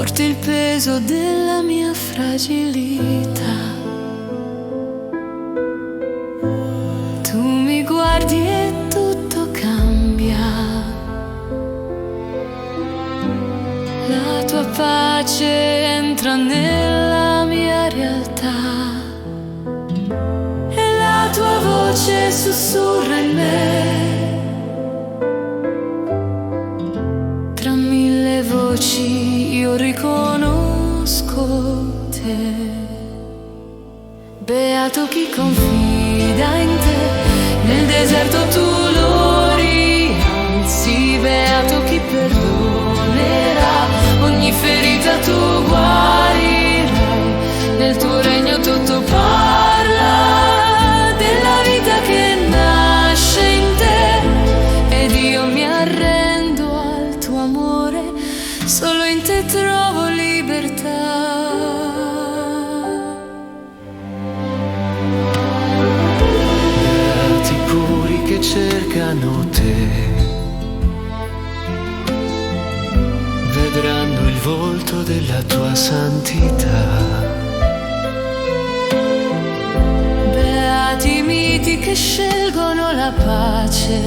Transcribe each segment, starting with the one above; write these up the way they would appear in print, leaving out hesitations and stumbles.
porti il peso della mia fragilità. Tu mi guardi e tutto cambia. La tua pace entra nella mia realtà e la tua voce sussurra in me. Tra mille voci io riconosco te. Beato chi confida in te, nel deserto tu lo rialzi. Beato chi perdonerà, ogni ferita tu guarirai. Nel tuo regno tutto parla della vita che nasce in te. Ed io mi arrendo al tuo amore, solo in te trovo libertà. Beati puri che cercano te, vedranno il volto della tua santità. Beati i miti che scelgono la pace,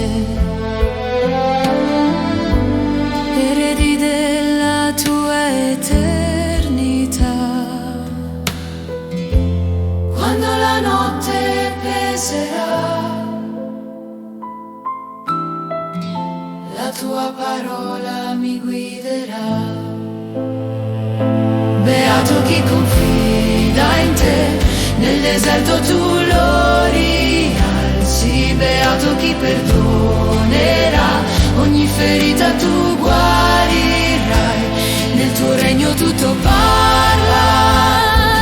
eredi della tua eternità. Quando la notte peserà, la tua parola mi guiderà. Beato chi confida in te, nel deserto tu lo rialzi. Beato chi perdonerà, ogni ferita tu guarirai. Nel tuo regno tutto parla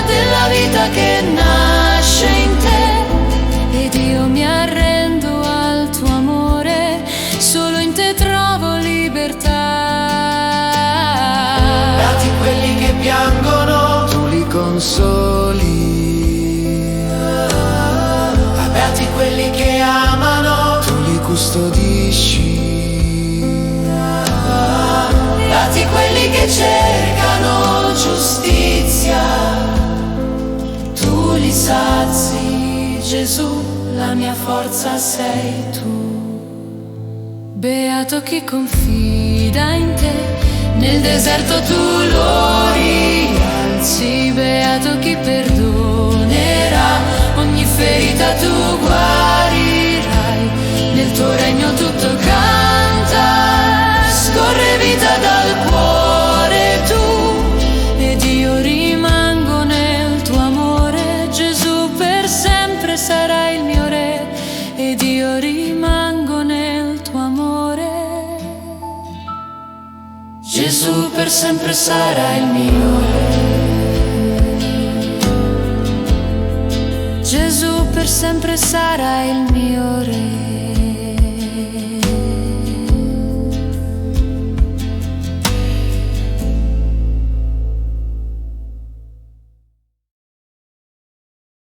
della vita che nasce in te. Ed io mi arrendo al tuo amore, solo in te trovo libertà. Beati quelli che piangono, tu li consoli. Beati quelli che amano, tu li custodisci. Beati quelli che cercano giustizia, tu li sazi. Gesù, la mia forza sei tu. Beato chi confida in te, nel deserto tu lo rialzi. Beato chi perdonerà, ogni ferita tu guarirai. Nel tuo regno tutto canta, scorre vita dal cuore tu. Ed io rimango nel tuo amore. Gesù per sempre sarà il mio re. Ed io rimango nel tuo amore. Gesù per sempre sarà il mio re. Gesù per sempre sarà il mio re.